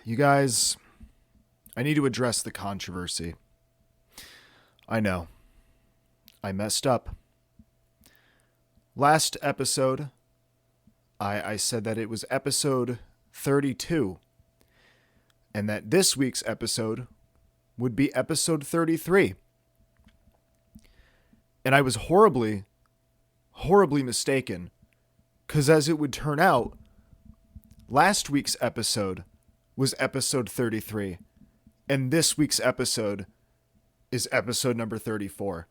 You guys, I need to address the controversy. I know. I messed up. Last episode, I said that it was episode 32, and that this week's episode would be episode 33. And I was horribly mistaken, because as it would turn out, last week's episode was episode 33, and this week's episode is episode number 34.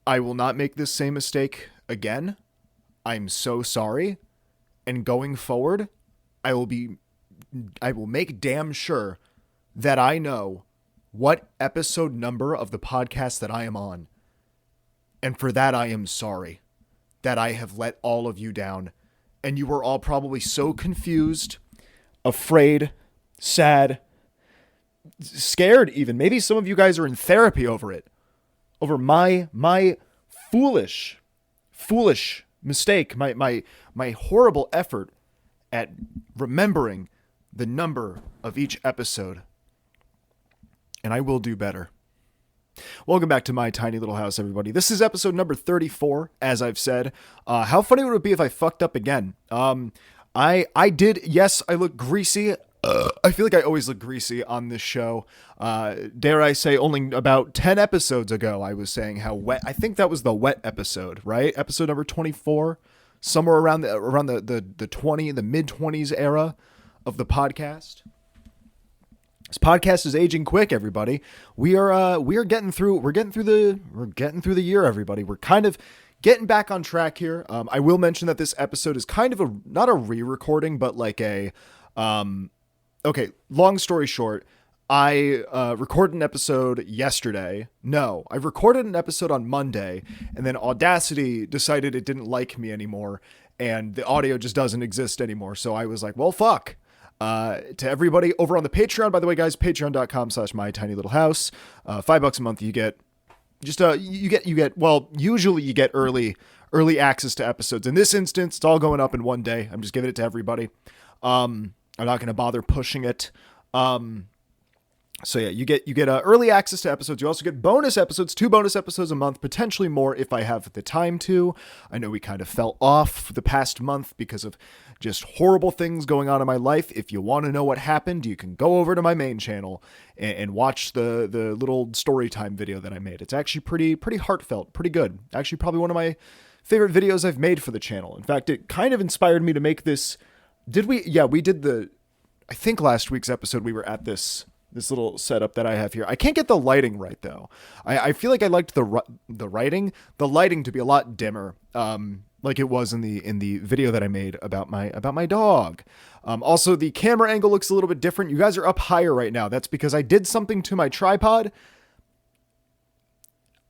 I will not make this same mistake again. I'm so sorry. And going forward, I will make damn sure that I know what episode number of the podcast that I am on. And for that, I am sorry that I have let all of you down. And you were all probably so confused, afraid, sad, scared even. Maybe some of you guys are in therapy over it. Over my foolish mistake, my horrible effort at remembering the number of each episode. And I will do better. Welcome back to my tiny little house, everybody. This is episode number 34, as I've said. How funny would it be if I fucked up again? I did, yes, I look greasy. I feel like I always look greasy on this show. Dare I say, only about 10 episodes ago, I was saying how wet. I think that was the wet episode, right? Episode number 24, somewhere around the mid-20s era of the podcast. This podcast is aging quick, everybody. We are getting through the year, everybody. We're kind of getting back on track here. I will mention that this episode is kind of not a re-recording, but like a okay, long story short, I recorded an episode yesterday. No, I recorded an episode on Monday, and then Audacity decided it didn't like me anymore, and the audio just doesn't exist anymore. So I was like, well, fuck. To everybody over on the Patreon, by the way, guys, patreon.com/mytinylittle-house. $5 a month, you get just usually you get early access to episodes. In this instance, it's all going up in one day. I'm just giving it to everybody. I'm not going to bother pushing it. So yeah, you get early access to episodes. You also get bonus episodes, 2 bonus episodes a month, potentially more if I have the time to. I know we kind of fell off the past month because of just horrible things going on in my life. If you want to know what happened, you can go over to my main channel and watch the little story time video that I made. It's actually pretty heartfelt, pretty good. Actually, probably one of my favorite videos I've made for the channel. In fact, it kind of inspired me to make this. Did we? Yeah, we did I think last week's episode we were at this little setup that I have here. I can't get the lighting right though. I feel like I liked the lighting to be a lot dimmer, like it was in the video that I made about my dog. Also, the camera angle looks a little bit different. You guys are up higher right now. That's because I did something to my tripod.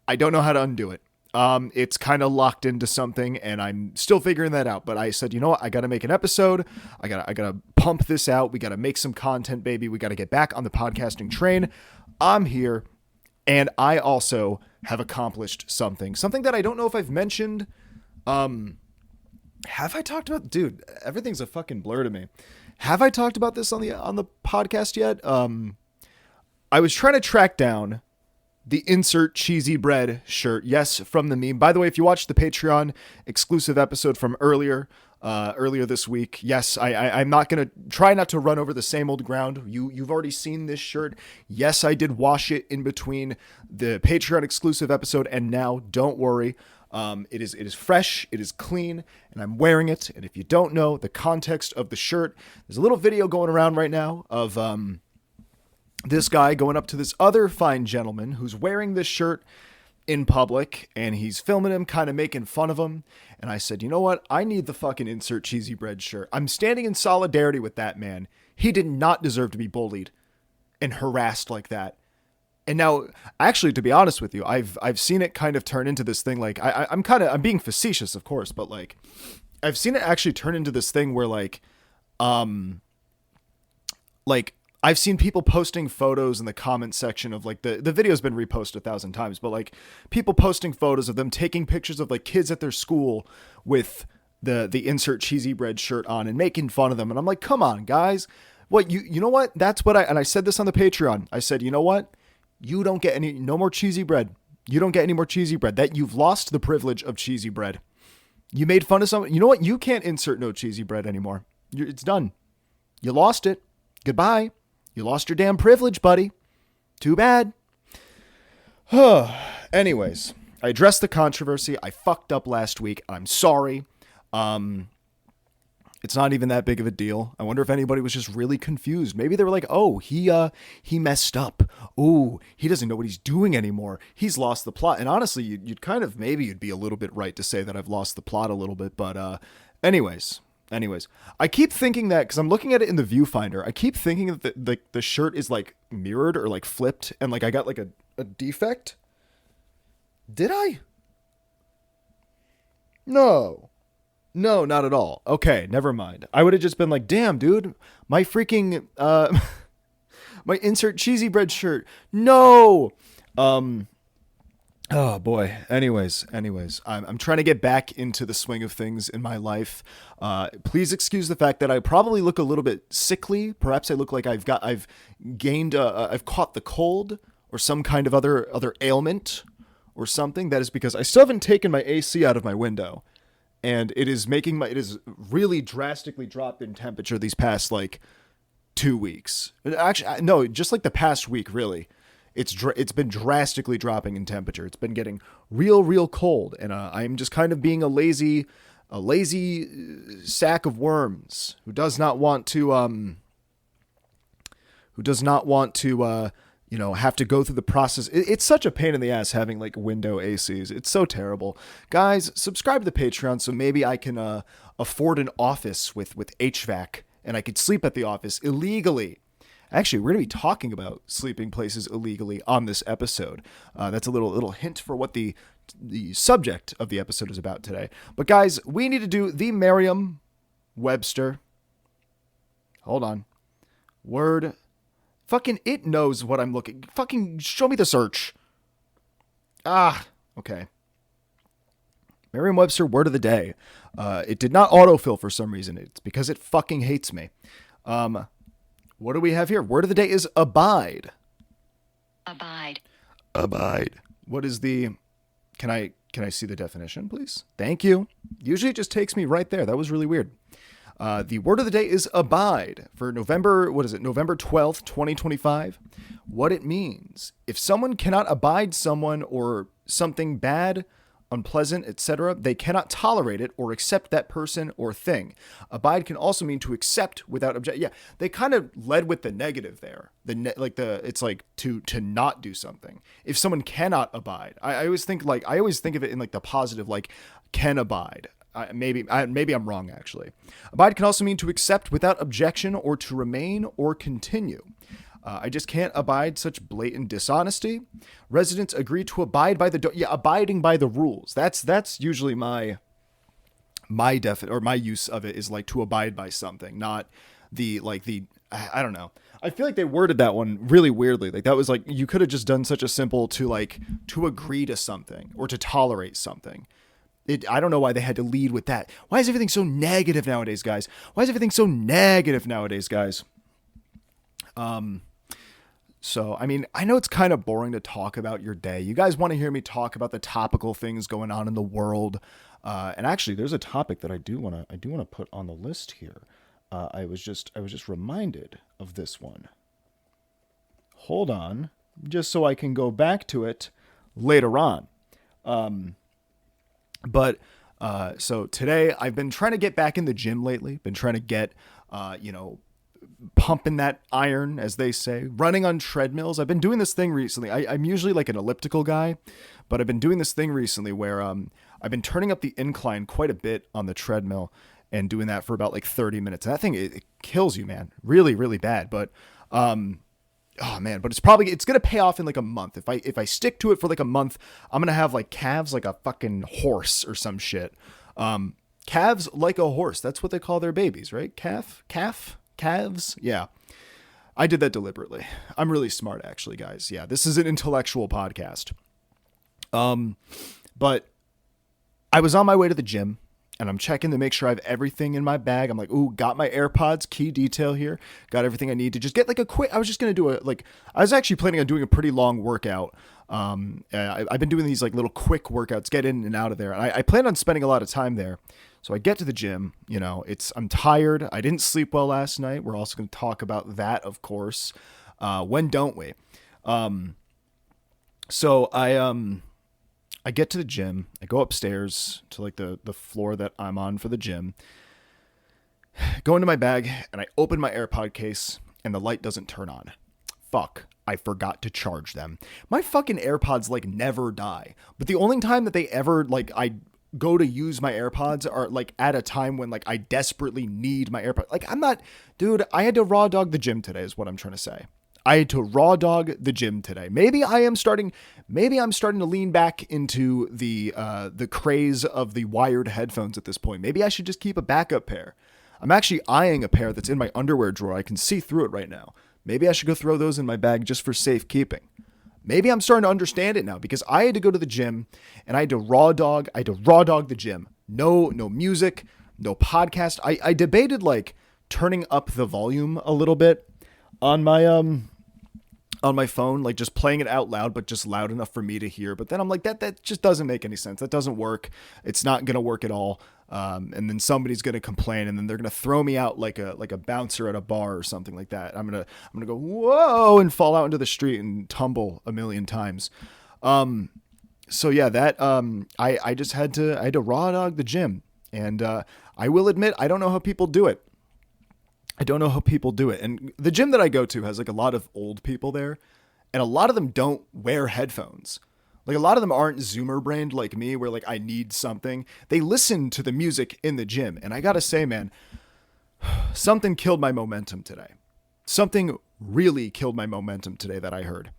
I don't know how to undo it. It's kind of locked into something and I'm still figuring that out, but I said, you know what? I got to make an episode. I gotta pump this out. We got to make some content, baby. We got to get back on the podcasting train. I'm here. And I also have accomplished something that I don't know if I've mentioned. Have I talked about, dude, everything's a fucking blur to me. Have I talked about this on the podcast yet? I was trying to track down the insert cheesy bread shirt. Yes, from the meme. By the way, if you watched the Patreon exclusive episode from earlier this week, yes, I'm not going to try not to run over the same old ground. You've already seen this shirt. Yes, I did wash it in between the Patreon exclusive episode and now. Don't worry. It is fresh, it is clean, and I'm wearing it. And if you don't know the context of the shirt, there's a little video going around right now of this guy going up to this other fine gentleman who's wearing this shirt in public, and he's filming him, kind of making fun of him. And I said, you know what? I need the fucking insert cheesy bread shirt. I'm standing in solidarity with that man. He did not deserve to be bullied and harassed like that. And now, actually, to be honest with you, I've seen it kind of turn into this thing. Like I'm being facetious, of course, but like I've seen it actually turn into this thing where like I've seen people posting photos in the comment section of like the video's been reposted 1,000 times, but like people posting photos of them taking pictures of like kids at their school with the insert cheesy bread shirt on and making fun of them. And I'm like, come on, guys. What you know what? That's what I said this on the Patreon. I said, you know what? You don't get no more cheesy bread. You don't get any more cheesy bread. That you've lost the privilege of cheesy bread. You made fun of someone. You know what? You can't insert no cheesy bread anymore. It's done. You lost it. Goodbye. You lost your damn privilege, buddy. Too bad. Anyways, I addressed the controversy. I fucked up last week. I'm sorry. It's not even that big of a deal. I wonder if anybody was just really confused. Maybe they were like, oh, he messed up. Oh, he doesn't know what he's doing anymore. He's lost the plot. And honestly, you'd kind of, maybe you'd be a little bit right to say that I've lost the plot a little bit. But anyways, I keep thinking that, because I'm looking at it in the viewfinder, I keep thinking that the shirt is like mirrored or like flipped, and like I got like a defect. Did I? No, not at all. Okay, never mind. I would have just been like, damn, dude, my freaking, my insert cheesy bread shirt. No. Oh boy. Anyways, I'm trying to get back into the swing of things in my life. Please excuse the fact that I probably look a little bit sickly. Perhaps I look like I've caught the cold or some kind of other ailment or something. That is because I still haven't taken my AC out of my window. And it is really drastically dropped in temperature these past like 2 weeks. Actually, no, just like the past week, really. It's been drastically dropping in temperature. It's been getting real cold, and I'm just kind of being a lazy sack of worms who does not want to have to go through the process. It's such a pain in the ass having like window ACs. It's so terrible. Guys, subscribe to the Patreon so maybe I can afford an office with HVAC, and I could sleep at the office illegally. Actually, we're going to be talking about sleeping places illegally on this episode. That's a little hint for what the subject of the episode is about today. But guys, we need to do the Merriam-Webster. Hold on. Word. Fucking it knows what I'm looking. Fucking show me the search. Okay. Merriam-Webster word of the day. It did not autofill for some reason. It's because it fucking hates me. What do we have here? Word of the day is abide. Abide. What is the... Can I see the definition, please? Thank you. Usually it just takes me right there. That was really weird. The word of the day is abide for November 12th, 2025. What it means. If someone cannot abide someone or something bad, unpleasant, etc., they cannot tolerate it or accept that person or thing. Abide can also mean to accept without objection. Yeah, they kind of led with the negative there. It's like to not do something. If someone cannot abide, I always think of it in like the positive, like can abide. Maybe I'm wrong actually. Abide can also mean to accept without objection or to remain or continue. I just can't abide such blatant dishonesty. Residents agree to abide by abiding by the rules. That's usually my use of it is like to abide by something, not I don't know. I feel like they worded that one really weirdly. Like that was like, you could have just done such a simple to agree to something or to tolerate something. I don't know why they had to lead with that. Why is everything so negative nowadays, guys? So, I mean, I know it's kind of boring to talk about your day. You guys want to hear me talk about the topical things going on in the world. And actually, there's a topic that I do want to put on the list here. I was just reminded of this one. Hold on, just so I can go back to it later on. So today I've been trying to get back in the gym lately. Been trying to get, pumping that iron, as they say, running on treadmills. I've been doing this thing recently. I'm usually like an elliptical guy, but I've been doing this thing recently where I've been turning up the incline quite a bit on the treadmill and doing that for about like 30 minutes. And that thing, it kills you, man. Really, really bad. But, but it's going to pay off in like a month. If I stick to it for like a month, I'm going to have like calves like a fucking horse or some shit. Calves like a horse. That's what they call their babies, right? Calves. Yeah. I did that deliberately. I'm really smart actually, guys. Yeah. This is an intellectual podcast. But I was on my way to the gym and I'm checking to make sure I have everything in my bag. I'm like, ooh, got my AirPods, key detail here. Got everything I need to just get like a quick, I was just going to do I was actually planning on doing a pretty long workout. I've been doing these like little quick workouts, get in and out of there. And I plan on spending a lot of time there. So I get to the gym, I'm tired. I didn't sleep well last night. We're also going to talk about that, of course. When don't we? So I get to the gym. I go upstairs to like the floor that I'm on for the gym. Go into my bag and I open my AirPod case and the light doesn't turn on. Fuck. I forgot to charge them. My fucking AirPods like never die. But the only time that they ever like I go to use my AirPods are like at a time when like I desperately need my AirPods. Like dude, I had to raw dog the gym today is what I'm trying to say. I had to raw dog the gym today. Maybe I'm starting to lean back into the craze of the wired headphones at this point. Maybe I should just keep a backup pair. I'm actually eyeing a pair that's in my underwear drawer. I can see through it right now. Maybe I should go throw those in my bag just for safekeeping. Maybe I'm starting to understand it now because I had to go to the gym and I had to raw dog the gym. No music, no podcast. I debated like turning up the volume a little bit on my phone, like just playing it out loud, but just loud enough for me to hear. But then I'm like, that just doesn't make any sense. That doesn't work. It's not going to work at all. And then somebody's going to complain and then they're going to throw me out like a bouncer at a bar or something like that. I'm going to go, whoa, and fall out into the street and tumble a million times. So yeah, I just had to raw dog the gym, and, I will admit, I don't know how people do it. And the gym that I go to has like a lot of old people there, and a lot of them don't wear headphones. Like a lot of them aren't Zoomer brained like me where like I need something. They listen to the music in the gym. And I got to say, man, something killed my momentum today. Something really killed my momentum today that I heard.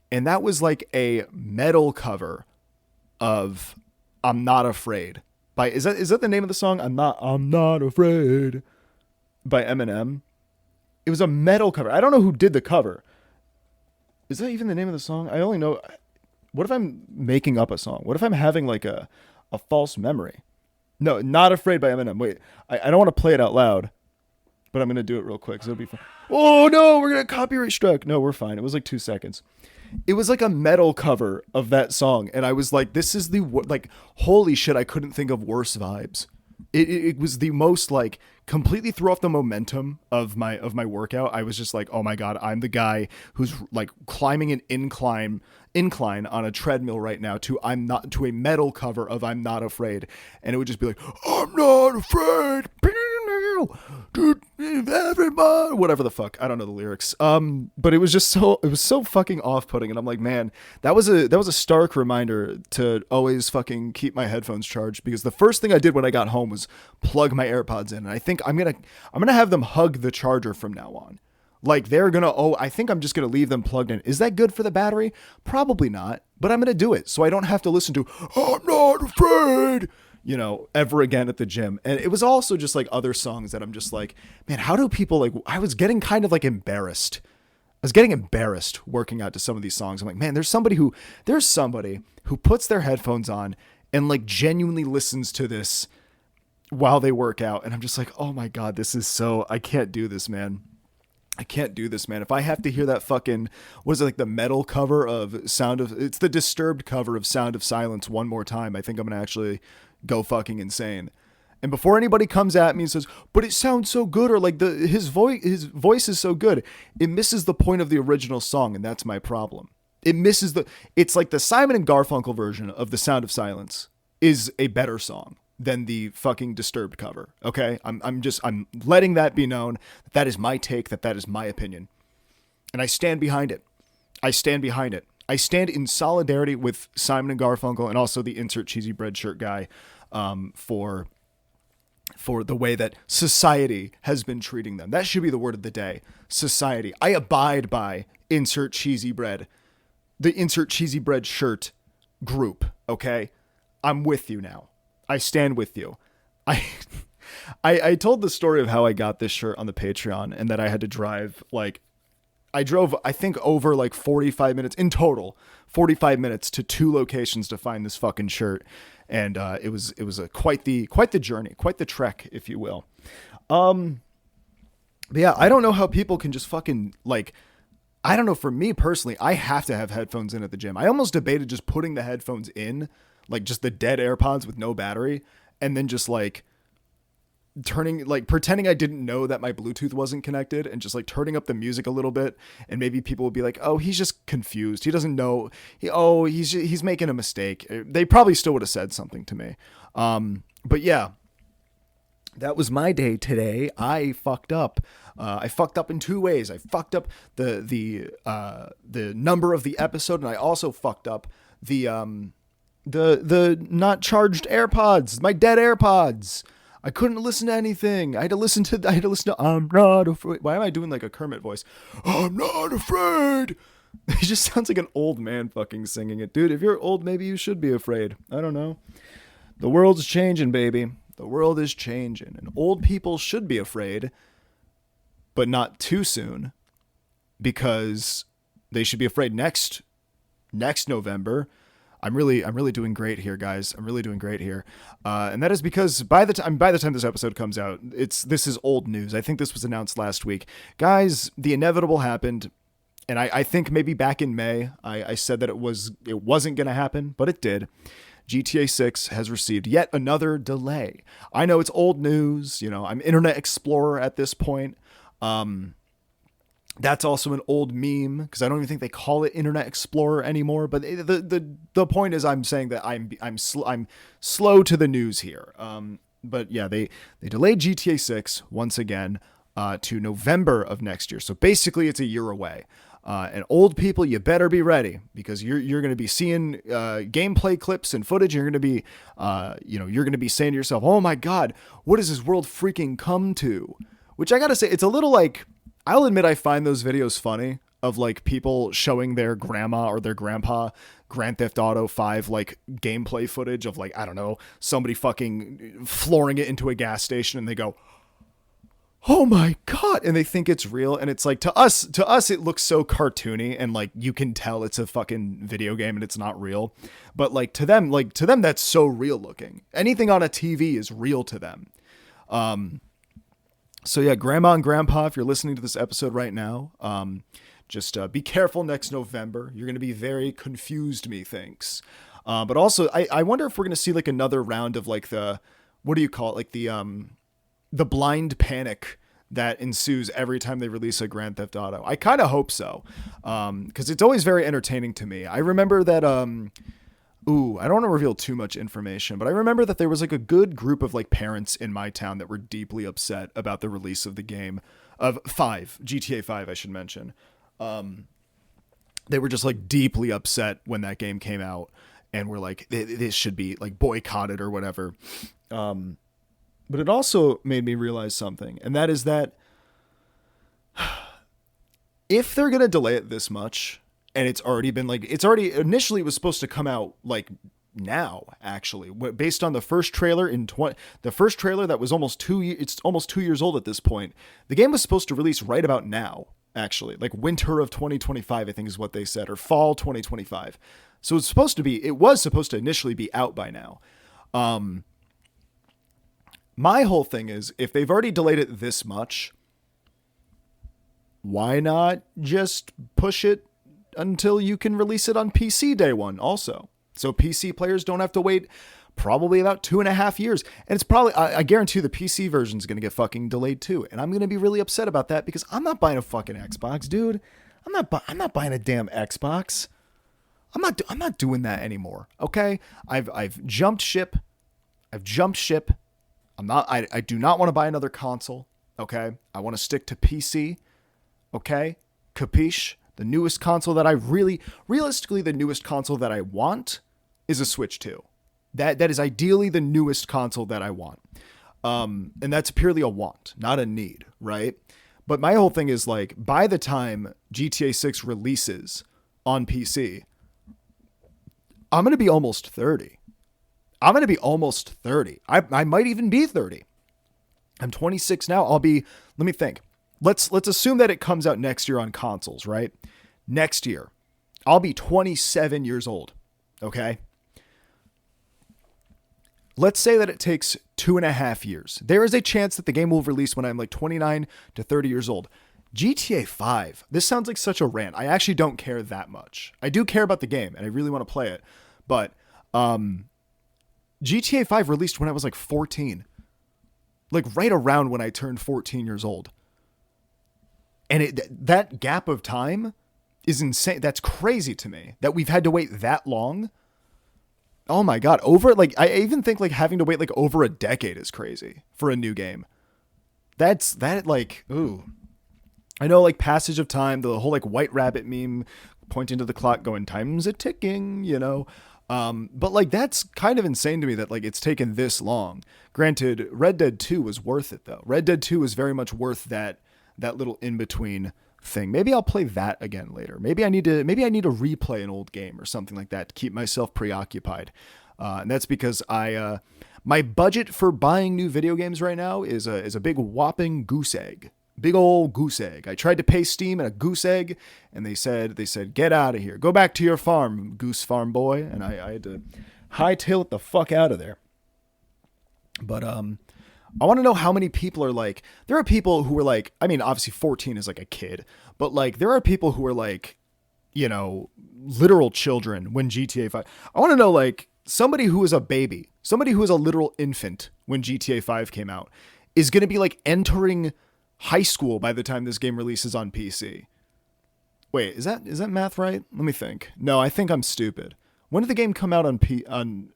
And that was like a metal cover of I'm Not Afraid by, is that the name of the song? I'm not afraid by Eminem. It was a metal cover. I don't know who did the cover. Is that even the name of the song? I only know. What if I'm making up a song? What if I'm having like a false memory? No, Not Afraid by Eminem. Wait, I don't want to play it out loud, but I'm going to do it real quick. So it'll be fun. Oh no, we're going to copyright strike. No, we're fine. It was like 2 seconds. It was like a metal cover of that song. And I was like, this is like, holy shit. I couldn't think of worse vibes. It was the most like completely threw off the momentum of my workout. I was just like, oh my God, I'm the guy who's like climbing an incline on a treadmill right now to a metal cover of I'm Not Afraid. And it would just be like, I'm not afraid. Everybody, whatever the fuck. I don't know the lyrics. But it was so fucking off-putting. And I'm like, man, that was a stark reminder to always fucking keep my headphones charged, because the first thing I did when I got home was plug my AirPods in. And I think I'm going to have them hug the charger from now on. Like I think I'm just going to leave them plugged in. Is that good for the battery? Probably not, but I'm going to do it so I don't have to listen to I'm Not Afraid, ever again at the gym. And it was also just like other songs that I'm just like, man, how do people like, I was getting kind of like embarrassed. I was getting embarrassed working out to some of these songs. I'm like, man, there's somebody who puts their headphones on and like genuinely listens to this while they work out. And I'm just like, oh my God, I can't do this, man. I can't do this, man. If I have to hear that fucking, what is it, like the metal cover of it's the Disturbed cover of Sound of Silence one more time, I think I'm going to actually go fucking insane. And before anybody comes at me and says, but it sounds so good, or like his voice is so good, it misses the point of the original song, and that's my problem. It's like the Simon and Garfunkel version of The Sound of Silence is a better song than the fucking Disturbed cover. Okay. I'm letting that be known. That is my take. That is my opinion. And I stand behind it. I stand in solidarity with Simon and Garfunkel, and also the insert cheesy bread shirt guy, for the way that society has been treating them. That should be the word of the day. Society. I abide by insert cheesy bread, the insert cheesy bread shirt group. Okay. I'm with you now. I stand with you. I told the story of how I got this shirt on the Patreon, and that I had to drive like I drove, I think, over like 45 minutes in total, 45 minutes to 2 locations to find this fucking shirt. And it was quite the journey, quite the trek, if you will. But yeah, I don't know how people can just fucking like, I don't know. For me personally, I have to have headphones in at the gym. I almost debated just putting the headphones in, like just the dead AirPods with no battery, and then just like pretending I didn't know that my Bluetooth wasn't connected, and just like turning up the music a little bit, and maybe people would be like, oh, he's just confused. He doesn't know. He's making a mistake. They probably still would have said something to me. But yeah, that was my day today. I fucked up. I fucked up in 2 ways. I fucked up the number of the episode, and I also fucked up the not charged AirPods, my dead AirPods. I couldn't listen to anything. I had to listen to I'm not afraid. Why am I doing like a Kermit voice? I'm not afraid. It just sounds like an old man fucking singing it. Dude, if you're old, maybe you should be afraid. I don't know. The world's changing, baby. The world is changing, and old people should be afraid, but not too soon, because they should be afraid next November. I'm really doing great here, guys. I'm really doing great here, and that is because by the time this episode comes out, this is old news. I think this was announced last week, guys. The inevitable happened, and I think maybe back in May I said that it wasn't going to happen, but it did. GTA 6 has received yet another delay. I know it's old news. You know, I'm Internet Explorer at this point. That's also an old meme, because I don't even think they call it Internet Explorer anymore. But the point is, I'm saying that I'm slow to the news here. But yeah, they delayed GTA 6 once again to November of next year. So basically, it's a year away. And old people, you better be ready, because you're going to be seeing gameplay clips and footage. You're going to be, you're going to be saying to yourself, "Oh my God, what has this world freaking come to?" Which I gotta say, it's a little like, I'll admit I find those videos funny of like people showing their grandma or their grandpa Grand Theft Auto 5 like gameplay footage of like, I don't know, somebody fucking flooring it into a gas station, and they go, "Oh my God," and they think it's real. And it's like, to us, it looks so cartoony, and like, you can tell it's a fucking video game and it's not real. But like to them, that's so real looking. Anything on a TV is real to them. So yeah, grandma and grandpa, if you're listening to this episode right now, just be careful next November. You're going to be very confused, methinks. But also, I wonder if we're going to see like another round of like what do you call it? Like the blind panic that ensues every time they release a Grand Theft Auto. I kind of hope so, because it's always very entertaining to me. I remember that, I don't want to reveal too much information, but I remember that there was like a good group of like parents in my town that were deeply upset about the release of the game of GTA 5, I should mention. They were just like deeply upset when that game came out, and were like, this should be like boycotted or whatever. But it also made me realize something, and that is that if they're going to delay it this much, and it's already initially it was supposed to come out like now, actually, based on the first trailer the first trailer that was almost 2 years, it's almost 2 years old at this point. The game was supposed to release right about now, actually, like winter of 2025, I think is what they said, or fall 2025. So it was supposed to initially be out by now. My whole thing is, if they've already delayed it this much, why not just push it until you can release it on PC day one also? So PC players don't have to wait probably about 2.5 years. And it's probably, I guarantee the PC version is going to get fucking delayed too. And I'm going to be really upset about that, because I'm not buying a fucking Xbox, dude. I'm not buying a damn Xbox. I'm not doing that anymore. Okay. I've jumped ship. I do not want to buy another console. Okay. I want to stick to PC. Okay. Capiche? The newest console that realistically, the newest console that I want is a Switch 2. That is ideally the newest console that I want. And that's purely a want, not a need, right? But my whole thing is like, by the time GTA 6 releases on PC, I'm going to be almost 30. I might even be 30. I'm 26 now. Let me think. let's assume that it comes out next year on consoles, right? Next year, I'll be 27 years old. Okay. Let's say that it takes 2.5 years. There is a chance that the game will release when I'm like 29 to 30 years old. GTA 5. This sounds like such a rant. I actually don't care that much. I do care about the game and I really want to play it. But GTA 5 released when I was like 14. Like right around when I turned 14 years old. And that gap of time is insane. That's crazy to me that we've had to wait that long. Oh my God. I even think like having to wait like over a decade is crazy for a new game. Ooh. I know like passage of time, the whole like white rabbit meme pointing to the clock going, time's a ticking, you know? But like, that's kind of insane to me that like it's taken this long. Granted, Red Dead 2 was worth it though. Red Dead 2 was very much worth that little in-between thing. Maybe I'll play that again later. Maybe I need to replay an old game or something like that to keep myself preoccupied. And that's because my budget for buying new video games right now is a big whopping goose egg. Big old goose egg. I tried to pay Steam in a goose egg and they said, get out of here. Go back to your farm, goose farm boy. And I had to hightail it the fuck out of there. But, I want to know how many people are like, there are people who are like, I mean, obviously 14 is like a kid, but like there are people who are like, you know, literal children when GTA 5. I want to know like somebody who is a baby, somebody who is a literal infant when GTA 5 came out is going to be like entering high school by the time this game releases on PC. Wait, is that math right? Let me think. No, I think I'm stupid. When did the game come out on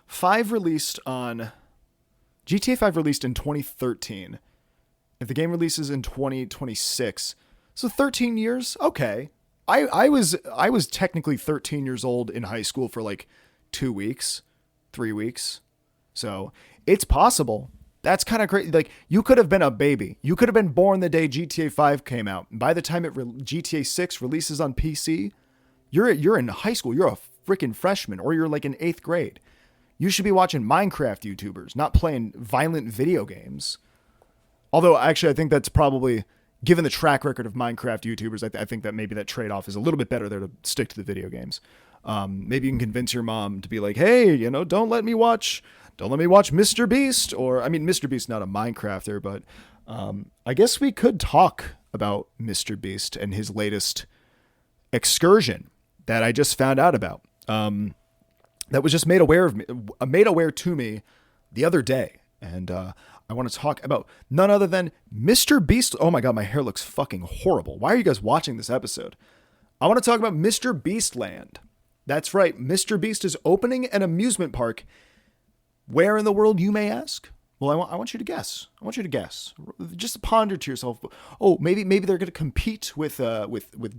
5 released on... GTA 5 released in 2013. If the game releases in 2026, so 13 years? Okay. I was technically 13 years old in high school for like 2 weeks, 3 weeks. So it's possible. That's kind of great. Like you could have been a baby. You could have been born the day GTA 5 came out. And by the time GTA 6 releases on PC, you're in high school. You're a freaking freshman or you're like in 8th grade. You should be watching Minecraft YouTubers, not playing violent video games. Although, actually, I think that's probably, given the track record of Minecraft YouTubers, I think that maybe that trade-off is a little bit better there to stick to the video games. Maybe you can convince your mom to be like, hey, you know, don't let me watch Mr. Beast. Or, I mean, Mr. Beast's not a Minecrafter, but I guess we could talk about Mr. Beast and his latest excursion that I just found out about. That was just made aware to me the other day. And I want to talk about none other than Mr. Beast. Oh my God, my hair looks fucking horrible. Why are you guys watching this episode? I want to talk about Mr. Beast Land. That's right. Mr. Beast is opening an amusement park. Where in the world, you may ask? Well, I want you to guess. I want you to guess. Just ponder to yourself. Oh, maybe they're going to compete with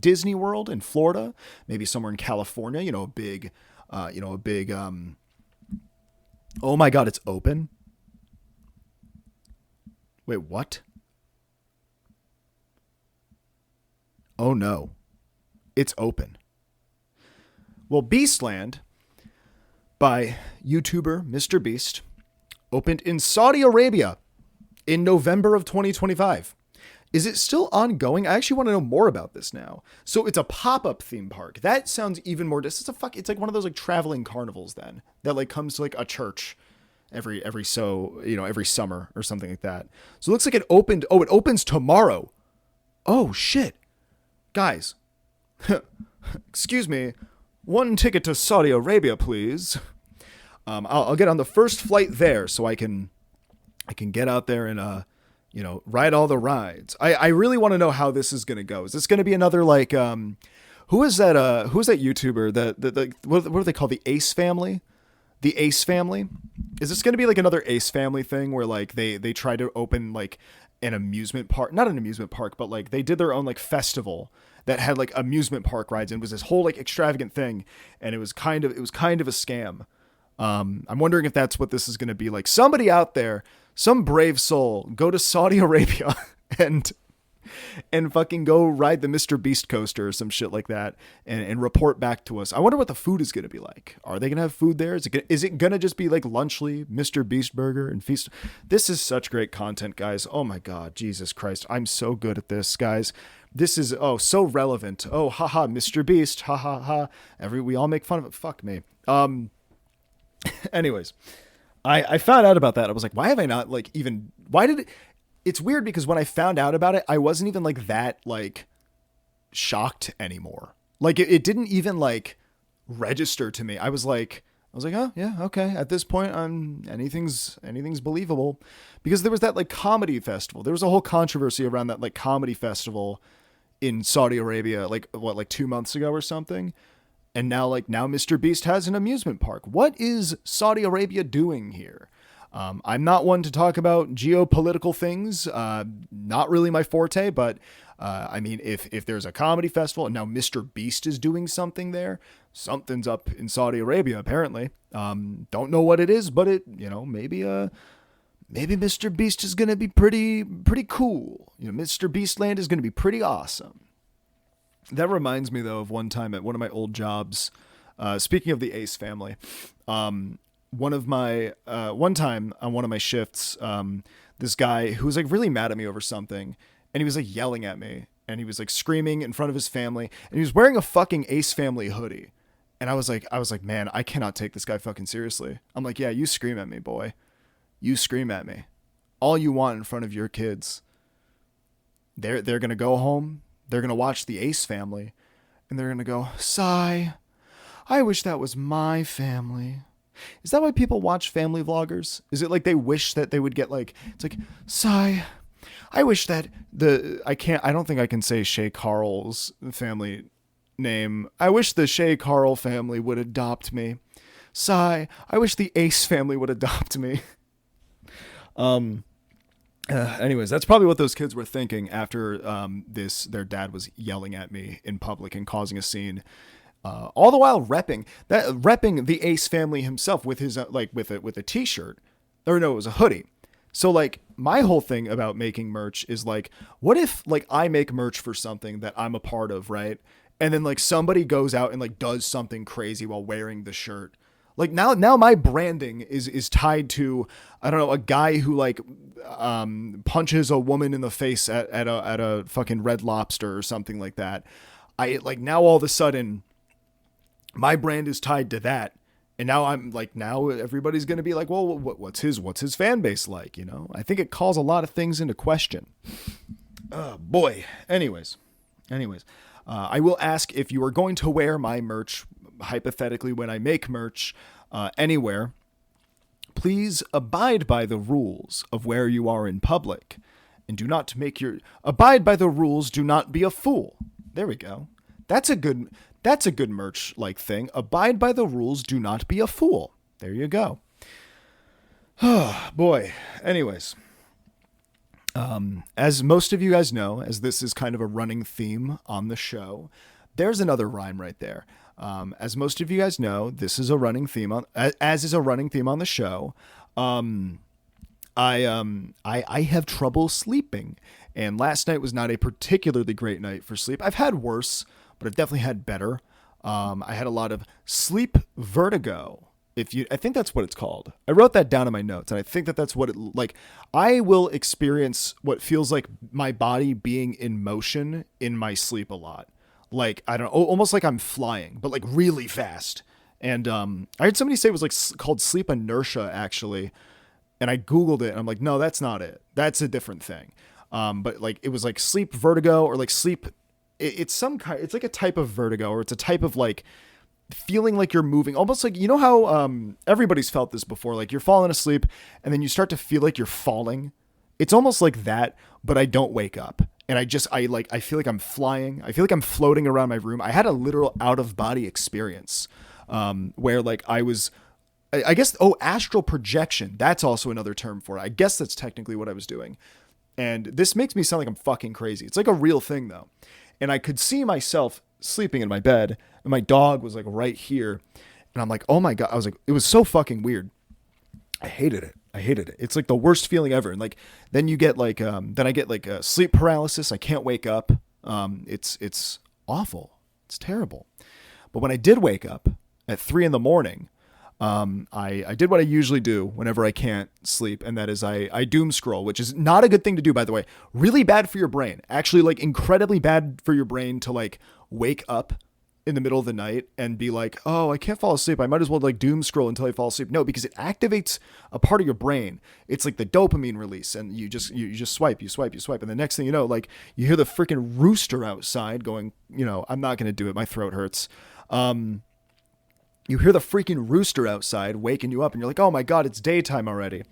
Disney World in Florida. Maybe somewhere in California. You know, a big. Oh my God, it's open. Wait, what? Oh no, it's open. Well, Beastland by YouTuber Mr. Beast opened in Saudi Arabia in November of 2025. Is it still ongoing? I actually want to know more about this now. So it's a pop-up theme park. That sounds even more. It's like one of those like traveling carnivals then that like comes to like a church every summer or something like that. So it looks like it opened. Oh, it opens tomorrow. Oh shit, guys. Excuse me. 1 ticket to Saudi Arabia, please. I'll get on the first flight there so I can get out there and ride all the rides. I really want to know how this is going to go. Is this going to be another like, who is that YouTuber that what do they call the Ace family? The Ace family? Is this going to be like another Ace family thing where like they try to open like an amusement park, not an amusement park, but like they did their own like festival that had like amusement park rides and was this whole like extravagant thing. And it was kind of a scam. I'm wondering if that's what this is going to be like. Somebody out there, some brave soul, go to Saudi Arabia and and fucking go ride the Mr. Beast coaster or some shit like that and report back to us. I wonder what the food is going to be like. Are they going to have food there? Is it going to just be like Lunchly, Mr. Beast Burger, and Feast? This is such great content, guys. Oh my God, Jesus Christ. I'm so good at this, guys. This is, so relevant. Oh, haha, Mr. Beast, ha ha ha. We all make fun of it. Fuck me. Anyways, I found out about that. I was like, why have I not like even, why did it, it's weird because when I found out about it, I wasn't even like that, like shocked anymore. Like it didn't even like register to me. I was like, oh yeah, okay. At this point, anything's believable, because there was that like comedy festival. There was a whole controversy around that like comedy festival in Saudi Arabia, like 2 months ago or something. And now Mr. Beast has an amusement park. What is Saudi Arabia doing here? I'm not one to talk about geopolitical things. Not really my forte, but I mean, if there's a comedy festival and now Mr. Beast is doing something there, something's up in Saudi Arabia, apparently. Don't know what it is, but maybe Mr. Beast is going to be pretty cool. Mr. Beast Land is going to be pretty awesome. That reminds me, though, of one time at one of my old jobs. Speaking of the Ace family, one time on one of my shifts, this guy who was like really mad at me over something, and he was like yelling at me, and he was like screaming in front of his family, and he was wearing a fucking Ace family hoodie. And I was like, man, I cannot take this guy fucking seriously. I'm like, yeah, you scream at me, boy. You scream at me. All you want in front of your kids. They're going to go home. They're going to watch the Ace family, and they're going to go, sigh. I wish that was my family. Is that why people watch family vloggers? Is it like they wish that they would get like, it's like, sigh. I wish that I don't think I can say Shay Carl's family name. I wish the Shay Carl family would adopt me. Sigh. I wish the Ace family would adopt me. Anyways, that's probably what those kids were thinking after their dad was yelling at me in public and causing a scene. All the while repping the Ace family himself with his with a t-shirt, or no, it was a hoodie. So like my whole thing about making merch is like, what if like I make merch for something that I'm a part of, right? And then like somebody goes out and like does something crazy while wearing the shirt. Like now my branding is tied to, I don't know, a guy who like punches a woman in the face at a fucking Red Lobster or something like that. I like now all of a sudden my brand is tied to that. And now now everybody's going to be like, well, what's his fan base like? I think it calls a lot of things into question. Oh boy. Anyways, I will ask if you are going to wear my merch, hypothetically, when I make merch anywhere, please abide by the rules of where you are in public, and do not abide by the rules. Do not be a fool. There we go. That's a good merch like thing. Abide by the rules. Do not be a fool. There you go. Oh boy. Anyways, as most of you guys know, as this is kind of a running theme on the show, there's another rhyme right there. As most of you guys know, this is a running theme as is a running theme on the show. I have trouble sleeping, and last night was not a particularly great night for sleep. I've had worse, but I've definitely had better. I had a lot of sleep vertigo. I think that's what it's called. I wrote that down in my notes, and I think that's what I will experience what feels like my body being in motion in my sleep a lot. Like, I don't know, almost like I'm flying, but like really fast. And I heard somebody say it was like called sleep inertia, actually. And I Googled it, and I'm like, no, that's not it. That's a different thing. But like, it was like sleep vertigo, or like sleep. It's some kind. It's like a type of vertigo, or it's a type of like feeling like you're moving, almost like, how everybody's felt this before. Like you're falling asleep, and then you start to feel like you're falling. It's almost like that, but I don't wake up. And I feel like I'm flying. I feel like I'm floating around my room. I had a literal out of body experience, where like I guess, astral projection. That's also another term for it. I guess that's technically what I was doing. And this makes me sound like I'm fucking crazy. It's like a real thing though. And I could see myself sleeping in my bed, and my dog was like right here. And I'm like, oh my God. I was like, it was so fucking weird. I hated it. I hated it. It's like the worst feeling ever. And like then you get like then I get like sleep paralysis. I can't wake up. It's awful. It's terrible. But when I did wake up at 3 a.m, I did what I usually do whenever I can't sleep, and that is I doom scroll, which is not a good thing to do, by the way. Really bad for your brain. Actually, like incredibly bad for your brain to like wake up in the middle of the night and be like, oh, I can't fall asleep. I might as well like doom scroll until I fall asleep. No, because it activates a part of your brain. It's like the dopamine release, and you just swipe, and the next thing you know, like you hear the freaking rooster outside going, I'm not gonna do it. My throat hurts. You hear the freaking rooster outside waking you up, and you're like, oh my God, it's daytime already.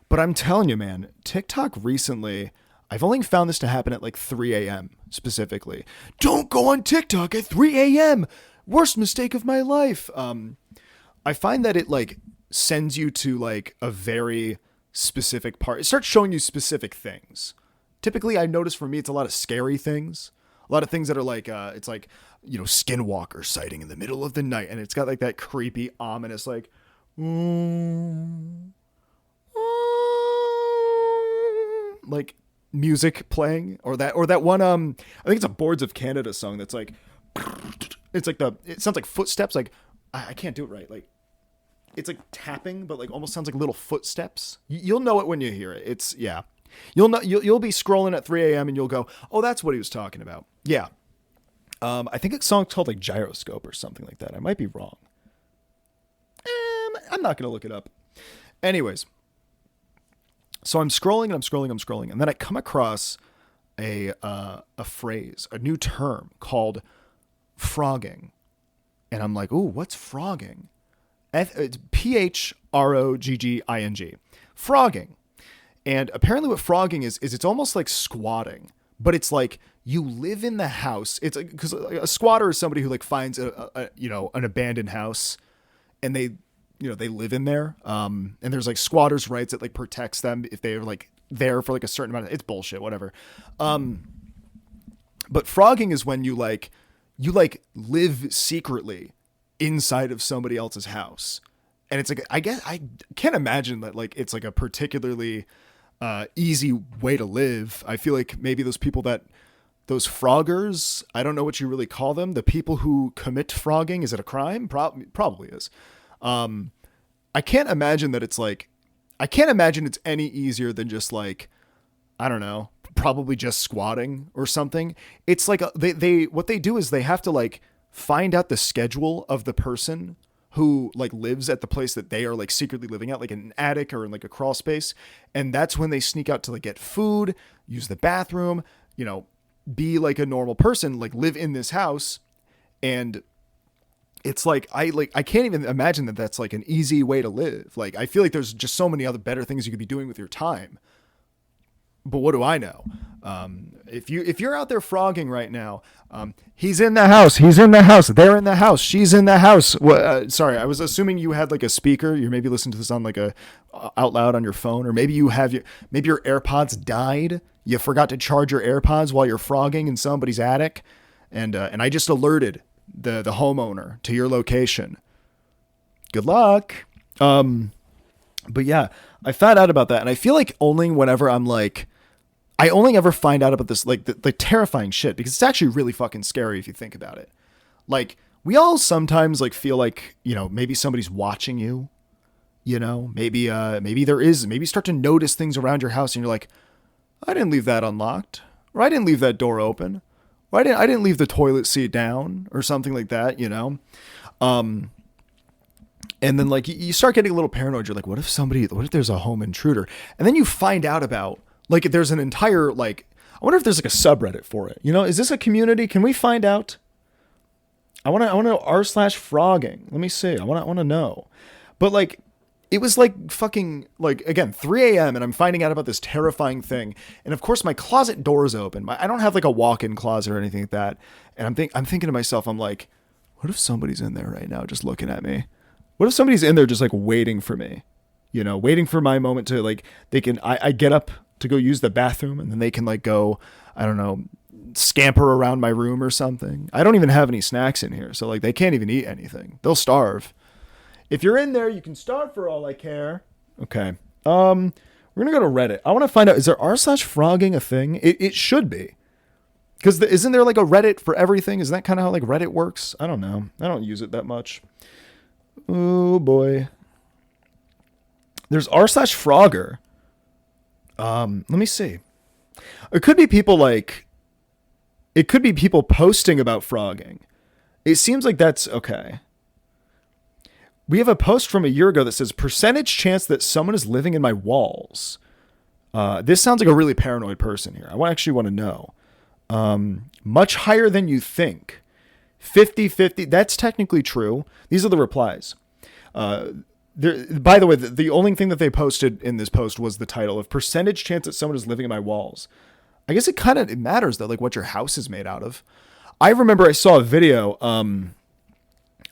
But I'm telling you, man, TikTok recently, I've only found this to happen at like 3 a.m. specifically. Don't go on TikTok at 3 a.m. Worst mistake of my life. I find that it like sends you to like a very specific part. It starts showing you specific things. Typically, I notice for me, it's a lot of scary things. A lot of things that are like, it's like, skinwalker sighting in the middle of the night. And it's got like that creepy, ominous, like, like music playing, or that one, I think it's a Boards of Canada song that's like, it sounds like footsteps. Like, I can't do it right. Like, it's like tapping, but like almost sounds like little footsteps. You'll know it when you hear it. It's, yeah. You'll be scrolling at 3 a.m. and you'll go, oh, that's what he was talking about. Yeah. I think it's song's called like Gyroscope or something like that. I might be wrong. I'm not going to look it up. Anyways. So I'm scrolling, and then I come across a phrase, a new term called phrogging. And I'm like, ooh, what's phrogging? It's Phrogging. Phrogging. And apparently what phrogging is it's almost like squatting, but it's like you live in the house. It's like, because a squatter is somebody who like finds an abandoned house, and they live in there. And there's like squatters' rights that like protects them if they're like there for like a certain amount of, it's bullshit, whatever. But phrogging is when you live secretly inside of somebody else's house. And it's like, I guess I can't imagine that like it's like a particularly easy way to live. I feel like maybe those froggers, I don't know what you really call them. The people who commit phrogging, is it a crime? Probably is. I can't imagine that it's like, I can't imagine it's any easier than just like, I don't know, probably just squatting or something. It's like they what they do is they have to like find out the schedule of the person who like lives at the place that they are like secretly living at, like in an attic or in like a crawl space. And that's when they sneak out to like get food, use the bathroom, be like a normal person, like live in this house. And it's like, I can't even imagine that that's like an easy way to live. Like, I feel like there's just so many other better things you could be doing with your time. But what do I know? If you're out there phrogging right now, he's in the house. They're in the house. She's in the house. Sorry, I was assuming you had like a speaker. You're maybe listening to this on like a out loud on your phone, or maybe your AirPods died. You forgot to charge your AirPods while you're phrogging in somebody's attic, and I just alerted the homeowner to your location. Good luck. But yeah, I found out about that, and I feel like only whenever I'm like, I only ever find out about this, like the terrifying shit, because it's actually really fucking scary if you think about it. Like, we all sometimes like feel like, maybe somebody's watching you, maybe you start to notice things around your house and you're like, I didn't leave that unlocked, or I didn't leave that door open, or I didn't leave the toilet seat down, or something like that, And then like you start getting a little paranoid. You're like, what if there's a home intruder? And then you find out about, like, there's an entire, like, I wonder if there's like a subreddit for it. Is this a community? Can we find out? I want to know r/phrogging. Let me see. I want to know. But like, it was like fucking, like, again, 3 a.m. and I'm finding out about this terrifying thing. And of course my closet door is open. I don't have like a walk-in closet or anything like that. And I'm thinking to myself, I'm like, what if somebody's in there right now just looking at me? What if somebody's in there just like waiting for me, waiting for my moment to like, I get up to go use the bathroom, and then they can like go, I don't know, scamper around my room or something. I don't even have any snacks in here. So like they can't even eat anything. They'll starve. If you're in there, you can starve for all I care. Okay. We're gonna go to Reddit. I want to find out, is there r/phrogging a thing? It should be. Because isn't there like a Reddit for everything? Isn't that kind of how like Reddit works? I don't know. I don't use it that much. Oh boy. There's r/Frogger. Let me see. It could be people like, it could be people posting about frogging. It seems like that's okay. We have a post from a year ago that says percentage chance that someone is living in my walls. This sounds like a really paranoid person here. I actually want to know. Much higher than you think. 50-50. That's technically true. These are the replies. By the way, the only thing that they posted in this post was the title of percentage chance that someone is living in my walls. I guess it matters though, like what your house is made out of. I remember I saw a video,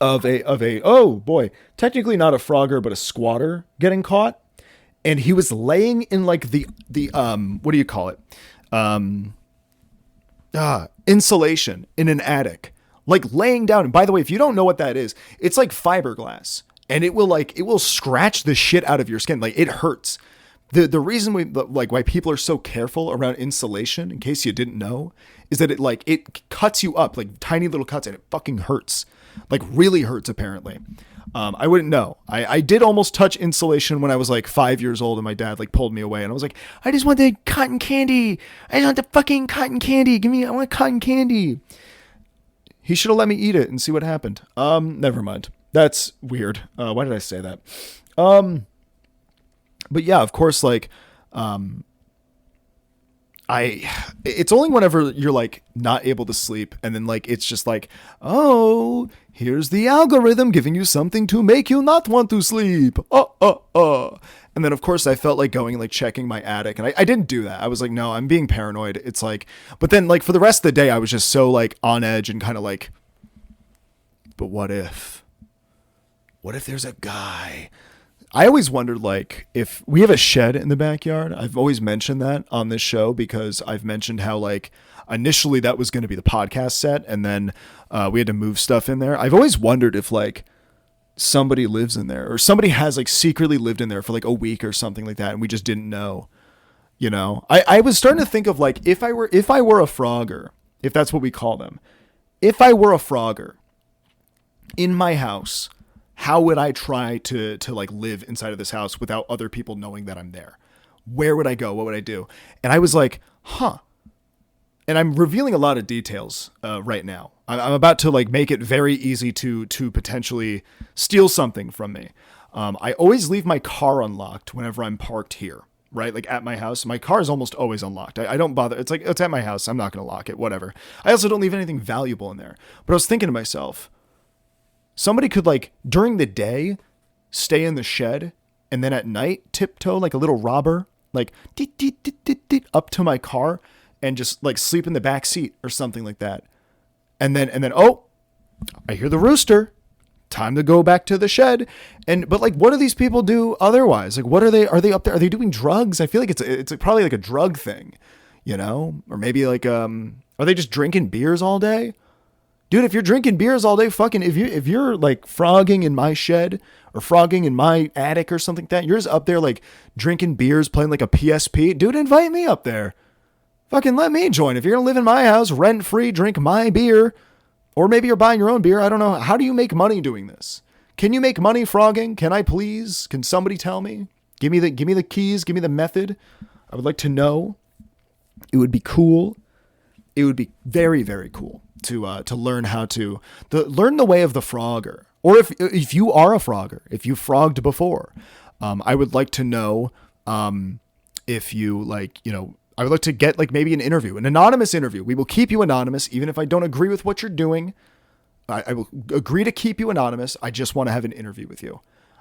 of a oh boy, technically not a frogger, but a squatter getting caught. And he was laying in like the what do you call it? Insulation in an attic, like laying down. And by the way, if you don't know what that is, it's like fiberglass, and it will scratch the shit out of your skin. Like it hurts. The reason why people are so careful around insulation, in case you didn't know, is that it cuts you up like tiny little cuts, and it fucking hurts, like really hurts apparently. I wouldn't know. I did almost touch insulation when I was like 5 years old, and my dad like pulled me away, and I was like, I just want the cotton candy. I just want the fucking cotton candy. I want cotton candy. He should have let me eat it and see what happened. Never mind. That's weird. Why did I say that? But yeah, of course, like, it's only whenever you're like not able to sleep, and then like it's just like, oh, here's the algorithm giving you something to make you not want to sleep. And then of course I felt like going and like checking my attic, and I didn't do that. I was like, no, I'm being paranoid. It's like, but then like for the rest of the day I was just so like on edge and kind of like, but what if there's a guy? I always wondered, like, if we have a shed in the backyard. I've always mentioned that on this show because I've mentioned how, like, initially that was going to be the podcast set, and then we had to move stuff in there. I've always wondered if, like, somebody lives in there, or somebody has, like, secretly lived in there for, like, a week or something like that, and we just didn't know, you know? I was starting to think of, like, if I were a frogger, if that's what we call them, if I were a frogger in my house, how would I try to like live inside of this house without other people knowing that I'm there? Where would I go? What would I do? And I was like, huh. And I'm revealing a lot of details right now. I'm about to like make it very easy to potentially steal something from me. I always leave my car unlocked whenever I'm parked here, right? Like at my house, my car is almost always unlocked. I don't bother. It's like, it's at my house. I'm not going to lock it, whatever. I also don't leave anything valuable in there. But I was thinking to myself, somebody could like during the day stay in the shed, and then at night tiptoe like a little robber, like up to my car and just like sleep in the back seat or something like that. And then, oh, I hear the rooster. Time to go back to the shed. But like, what do these people do otherwise? Like, what are they up there? Are they doing drugs? I feel like it's probably like a drug thing, you know, or maybe like, are they just drinking beers all day? Dude, if you're drinking beers all day, fucking, if you're like frogging in my shed or frogging in my attic or something like that, you're just up there like drinking beers, playing like a PSP. Dude, invite me up there. Fucking let me join. If you're going to live in my house, rent free, drink my beer, or maybe you're buying your own beer. I don't know. How do you make money doing this? Can you make money frogging? Can I please? Can somebody tell me? Give me the keys. Give me the method. I would like to know. It would be cool. It would be very, very cool to learn how to learn the way of the frogger. Or if you are a frogger, if you frogged before, I would like to know if you like, you know, I would like to get like maybe an interview, an anonymous interview. We will keep you anonymous, even if I don't agree with what you're doing. I will agree to keep you anonymous. I just want to have an interview with you.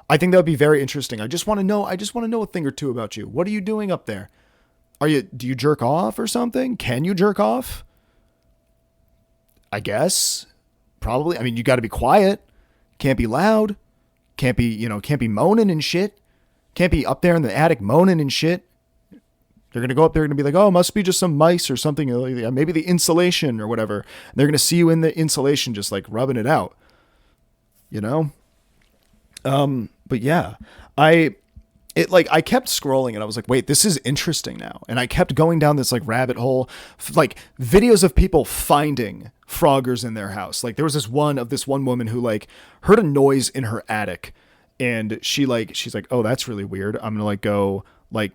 I think that would be very interesting. I just want to know a thing or two about you. What are you doing up there? Do you jerk off or something? Can you jerk off? I guess probably. I mean, you got to be quiet. Can't be loud. Can't be moaning and shit. Can't be up there in the attic moaning and shit. They're going to go up there and be like, oh, must be just some mice or something. Maybe the insulation or whatever. And they're going to see you in the insulation, just like rubbing it out, you know? But yeah, it like I kept scrolling and I was like, wait, this is interesting now. And I kept going down this like rabbit hole, like videos of people finding Froggers in their house. Like there was this one woman who like heard a noise in her attic, and she's like, oh, that's really weird. I'm gonna like go like.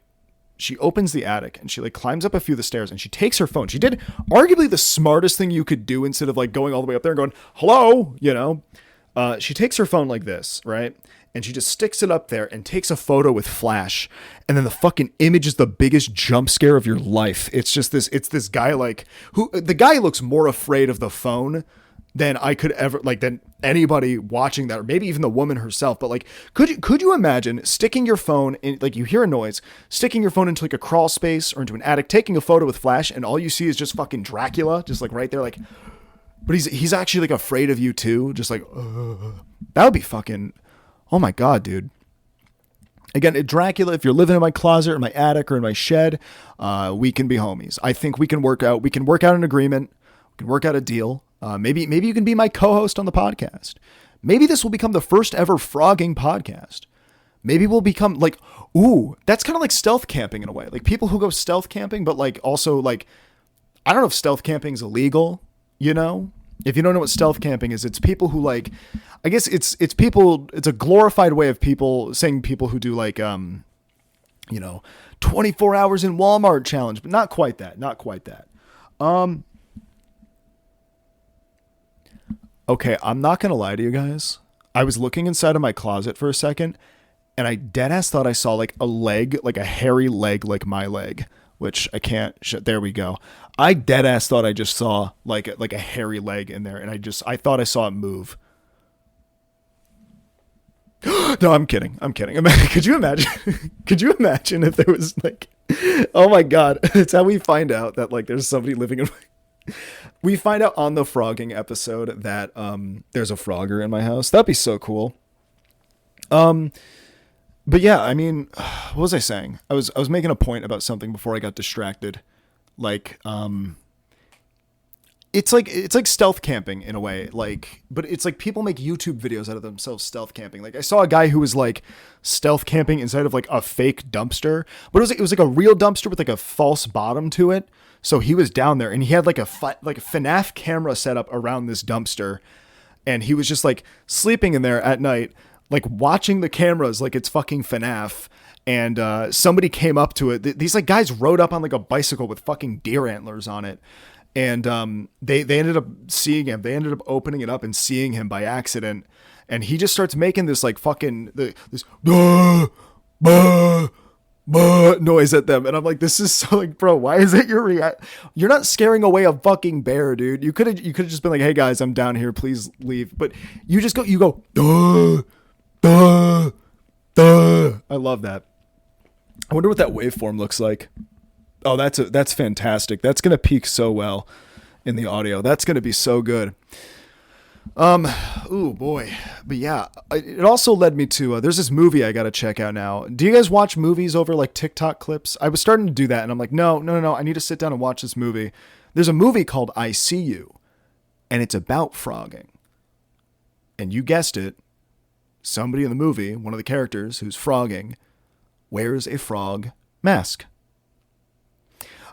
She opens the attic and she like climbs up a few of the stairs and she takes her phone. She did arguably the smartest thing you could do instead of like going all the way up there and going, hello, you know. She takes her phone like this, right? And she just sticks it up there and takes a photo with flash. And then the fucking image is the biggest jump scare of your life. It's this guy like the guy looks more afraid of the phone than I could ever like than anybody watching that, or maybe even the woman herself. But like, could you imagine sticking your phone in, like you hear a noise, sticking your phone into like a crawl space or into an attic, taking a photo with flash, and all you see is just fucking Dracula, just like right there, like, but he's actually like afraid of you too, just like, that would be fucking, oh my God, dude. Again, Dracula, if you're living in my closet or my attic or in my shed, we can be homies. I think we can work out an agreement. We can work out a deal. Maybe you can be my co-host on the podcast. Maybe this will become the first ever Phrogging podcast. Maybe we'll become like, ooh, that's kind of like stealth camping in a way. Like people who go stealth camping, but like also like, I don't know if stealth camping is illegal, you know? If you don't know what stealth camping is, it's people who like, I guess it's people, it's a glorified way of people saying people who do like, 24 hours in Walmart challenge, but not quite that. Okay, I'm not going to lie to you guys. I was looking inside of my closet for a second, and I deadass thought I saw like a leg, like a hairy leg, like my leg, which I can't. There we go. I deadass thought I just saw like a hairy leg in there, and I thought I saw it move. No, I'm kidding. Could you imagine? Could you imagine if there was like, oh my God, it's how we find out that like there's somebody living in my... We find out on the Phrogging episode that there's a Frogger in my house. That'd be so cool. But yeah, I mean, what was I saying? I was making a point about something before I got distracted. Like, it's like stealth camping in a way. Like, but it's like people make YouTube videos out of themselves stealth camping. Like I saw a guy who was like stealth camping inside of like a fake dumpster, but it was like a real dumpster with like a false bottom to it. So he was down there and he had like a FNAF camera set up around this dumpster, and he was just like sleeping in there at night, like watching the cameras like it's fucking FNAF. And somebody came up to it. These like guys rode up on like a bicycle with fucking deer antlers on it. And they ended up seeing him. They ended up opening it up and seeing him by accident. And he just starts making this like fucking this noise at them. And I'm like, this is so like, bro, why is it your react? You're not scaring away a fucking bear, dude. You could have just been like, hey guys, I'm down here, please leave. But you go duh. I love that. I wonder what that waveform looks like. Oh, that's fantastic. That's gonna peak so well in the audio. That's gonna be so good. Ooh boy, but yeah, it also led me to there's this movie I gotta check out now. Do you guys watch movies over like TikTok clips? I was starting to do that, and I'm like, no, I need to sit down and watch this movie. There's a movie called I See You, and it's about Phrogging. And you guessed it, somebody in the movie, one of the characters who's Phrogging, wears a frog mask.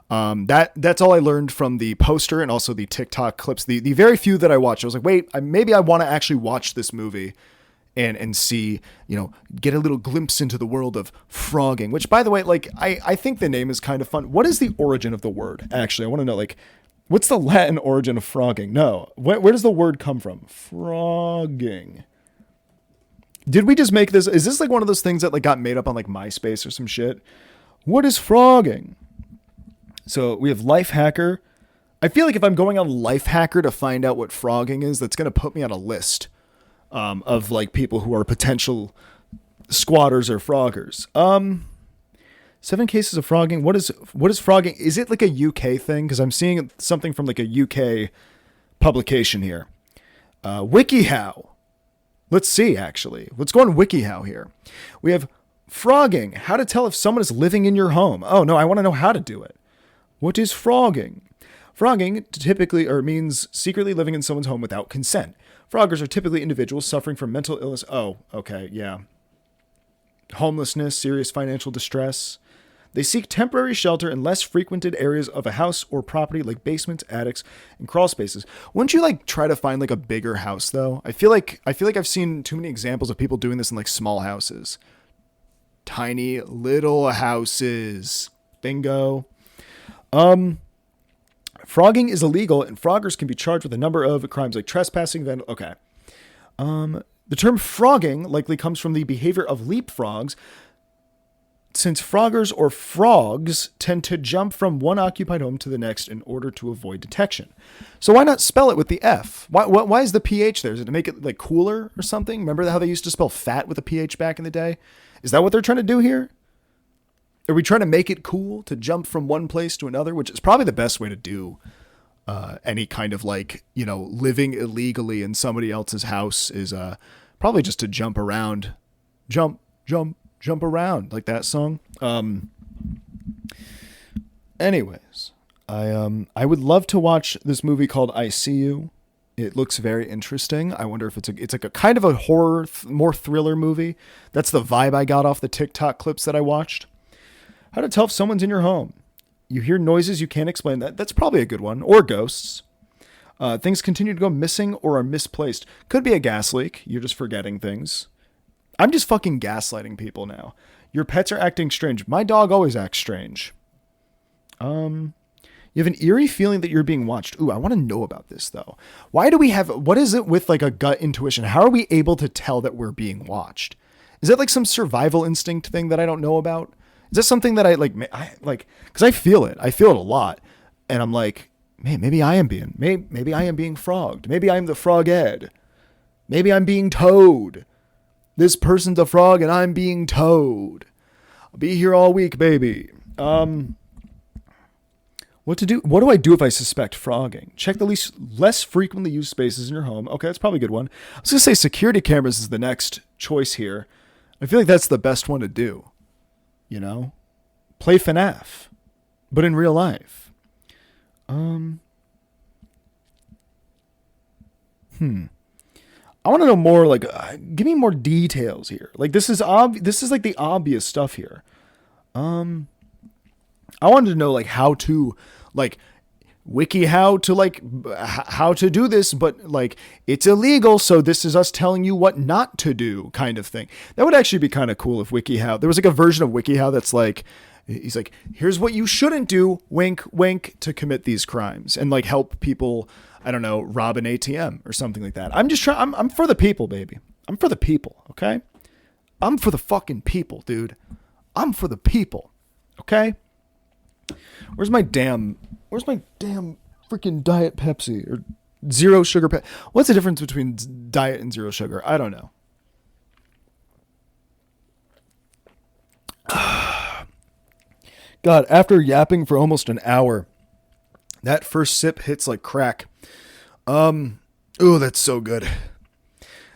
That's all I learned from the poster and also the TikTok clips. The very few that I watched, I was like, wait, maybe I want to actually watch this movie and see, get a little glimpse into the world of Phrogging, which by the way, like, I think the name is kind of fun. What is the origin of the word? Actually, I want to know, like, what's the Latin origin of Phrogging? No, where does the word come from? Phrogging. Did we just make this? Is this like one of those things that like got made up on like MySpace or some shit? What is Phrogging? So we have Lifehacker. I feel like if I'm going on Lifehacker to find out what Phrogging is, that's going to put me on a list of like people who are potential squatters or froggers. 7 cases of Phrogging. What is Phrogging? Is it like a UK thing? Because I'm seeing something from like a UK publication here. WikiHow. Let's see, actually. Let's go on WikiHow here. We have Phrogging. How to tell if someone is living in your home. Oh, no, I want to know how to do it. What is Phrogging? Phrogging typically means secretly living in someone's home without consent. Froggers are typically individuals suffering from mental illness. Oh, okay, yeah. homelessness, serious financial distress. They seek temporary shelter in less frequented areas of a house or property like basements, attics, and crawl spaces. Wouldn't you like try to find like a bigger house though? I feel like I've seen too many examples of people doing this in like small houses. Tiny little houses. Bingo. Phrogging is illegal and froggers can be charged with a number of crimes like trespassing, okay. The term phrogging likely comes from the behavior of leapfrogs, since froggers or frogs tend to jump from one occupied home to the next in order to avoid detection. So why not spell it with the F? Why is the PH there? Is it to make it like cooler or something? Remember how they used to spell fat with a PH back in the day? Is that what they're trying to do here? Are we trying to make it cool to jump from one place to another, which is probably the best way to do any kind of like, living illegally in somebody else's house is probably just to jump around. Jump around, like that song. Anyways, I would love to watch this movie called I See You. It looks very interesting. I wonder if it's like a kind of a horror, more thriller movie. That's the vibe I got off the TikTok clips that I watched. How to tell if someone's in your home. You hear noises you can't explain. That's probably a good one. Or ghosts. Things continue to go missing or are misplaced. Could be a gas leak. You're just forgetting things. I'm just fucking gaslighting people now. Your pets are acting strange. My dog always acts strange. You have an eerie feeling that you're being watched. Ooh, I want to know about this though. What is it with like a gut intuition? How are we able to tell that we're being watched? Is that like some survival instinct thing that I don't know about? Is that something that I like, cause I feel it. I feel it a lot. And I'm like, man, maybe I am being frogged. Maybe I'm the frog Ed. Maybe I'm being towed. This person's a frog and I'm being towed. I'll be here all week, baby. What to do? What do I do if I suspect frogging? Check the less frequently used spaces in your home. Okay, that's probably a good one. I was going to say security cameras is the next choice here. I feel like that's the best one to do. Play FNAF, but in real life. I want to know more, like, give me more details here. Like, this is like the obvious stuff here. I wanted to know, like, how to, like, how to do this, but, like, it's illegal, so this is us telling you what not to do kind of thing. That would actually be kind of cool if WikiHow, there was, like, a version of WikiHow that's, like, he's like, here's what you shouldn't do, wink, wink, to commit these crimes, and, like, help people, I don't know, rob an ATM or something like that. I'm for the people, baby. I'm for the people, okay? I'm for the fucking people, dude. I'm for the people, okay? Where's my damn freaking Diet Pepsi or zero sugar Pepsi? What's the difference between diet and zero sugar? I don't know. God, after yapping for almost an hour, that first sip hits like crack. Ooh, that's so good.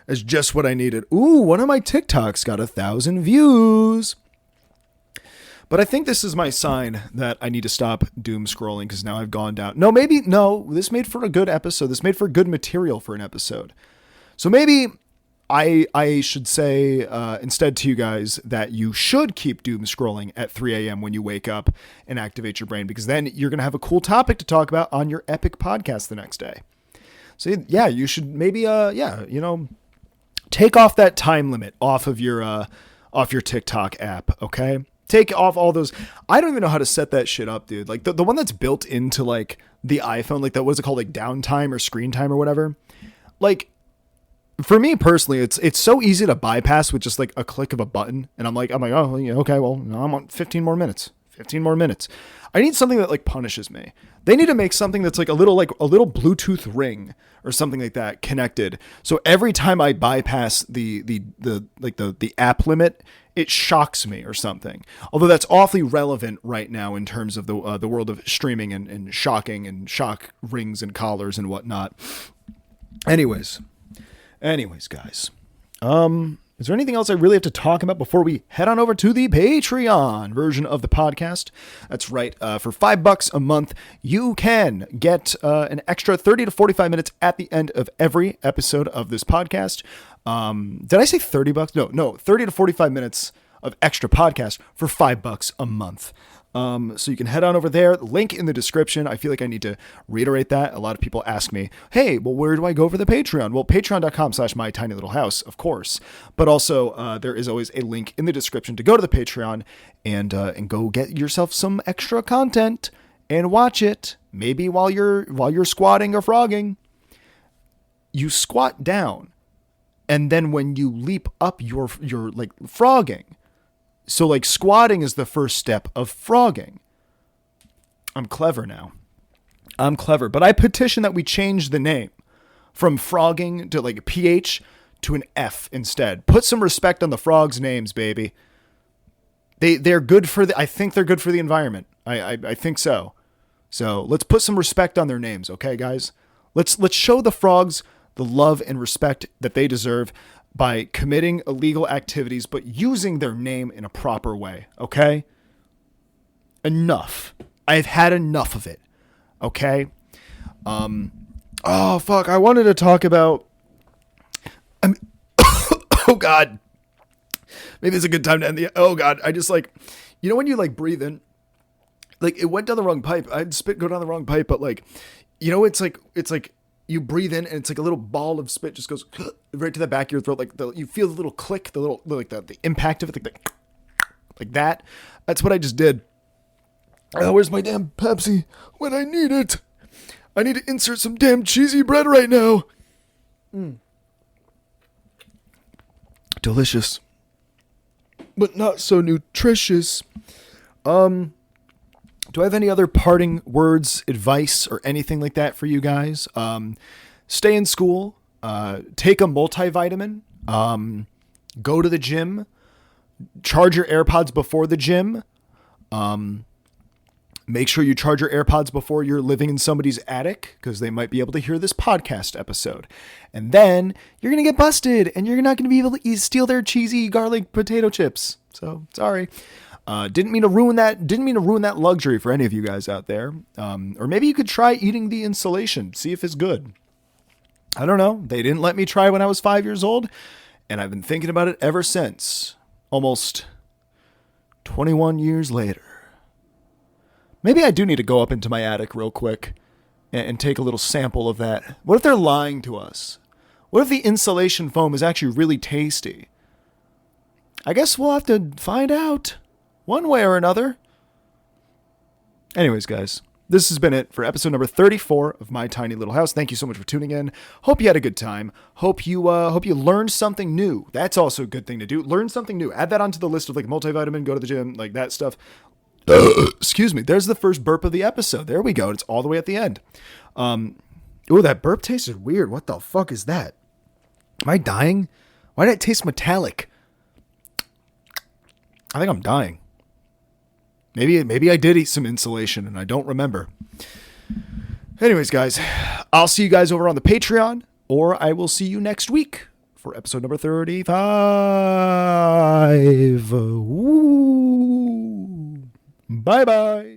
That's just what I needed. Ooh, one of my TikToks got 1,000 views. But I think this is my sign that I need to stop doom scrolling because now I've gone down. No, this made for a good episode. This made for good material for an episode. So maybe I should say instead to you guys that you should keep doom scrolling at 3 a.m. when you wake up and activate your brain, because then you're going to have a cool topic to talk about on your epic podcast the next day. So yeah, you should maybe take off that time limit off your TikTok app, okay? Take off all those. I don't even know how to set that shit up, dude. Like the one that's built into like the iPhone, like that, what is it called? Like downtime or screen time or whatever. Like for me personally, it's so easy to bypass with just like a click of a button. And I'm like, oh, yeah, okay, well, no, I'm on 15 more minutes. I need something that like punishes me. They need to make something that's like a little Bluetooth ring or something like that connected. So every time I bypass the app limit, it shocks me or something. Although that's awfully relevant right now in terms of the world of streaming and shocking and shock rings and collars and whatnot. Anyways, guys. Is there anything else I really have to talk about before we head on over to the Patreon version of the podcast? That's right. For $5 a month, you can get an extra 30 to 45 minutes at the end of every episode of this podcast. Did I say $30? No, 30 to 45 minutes of extra podcasts for $5 a month. So you can head on over there. Link in the description. I feel like I need to reiterate that. A lot of people ask me, hey, well, where do I go for the Patreon? Well, patreon.com/mytinylittlehouse, of course. But also, there is always a link in the description to go to the Patreon and go get yourself some extra content and watch it. Maybe while you're squatting or frogging. You squat down, and then when you leap up, you're like frogging. So like squatting is the first step of frogging. I'm clever now. I'm clever. But I petition that we change the name from frogging to like a PH to an F instead. Put some respect on the frogs' names, baby. They're good for I think they're good for the environment. I think so. So let's put some respect on their names, okay, guys? Let's show the frogs the love and respect that they deserve by committing illegal activities, but using their name in a proper way, okay? Enough. I've had enough of it, okay? Oh, fuck. I wanted to talk about... oh, God. Maybe it's a good time to end the... Oh, God. I just, like... You know when you, like, breathe in? Like, it went down the wrong pipe. I had spit go down the wrong pipe, but, like... You know, it's like... You breathe in and it's like a little ball of spit just goes right to the back of your throat. Like you feel the little click, the little, like the impact of it, like that. That's what I just did. Oh, where's my damn Pepsi when I need it? I need to insert some damn cheesy bread right now. Delicious, but not so nutritious. Do I have any other parting words, advice, or anything like that for you guys? Stay in school. Take a multivitamin. Go to the gym. Charge your AirPods before the gym. Make sure you charge your AirPods before you're living in somebody's attic, because they might be able to hear this podcast episode. And then you're going to get busted, and you're not going to be able to steal their cheesy garlic potato chips. So, sorry. Didn't mean to ruin that luxury for any of you guys out there. Or maybe you could try eating the insulation. See if it's good. I don't know. They didn't let me try when I was 5 years old, and I've been thinking about it ever since. Almost 21 years later. Maybe I do need to go up into my attic real quick and take a little sample of that. What if they're lying to us? What if the insulation foam is actually really tasty? I guess we'll have to find out. One way or another. Anyways, guys, this has been it for episode number 34 of My Tiny Little House. Thank you so much for tuning in. Hope you had a good time. Hope you learned something new. That's also a good thing to do. Learn something new. Add that onto the list of like multivitamin, go to the gym, like that stuff. Excuse me. There's the first burp of the episode. There we go. It's all the way at the end. Oh, that burp tasted weird. What the fuck is that? Am I dying? Why did it taste metallic? I think I'm dying. Maybe I did eat some insulation and I don't remember. Anyways, guys, I'll see you guys over on the Patreon, or I will see you next week for episode number 35. Woo. Bye-bye.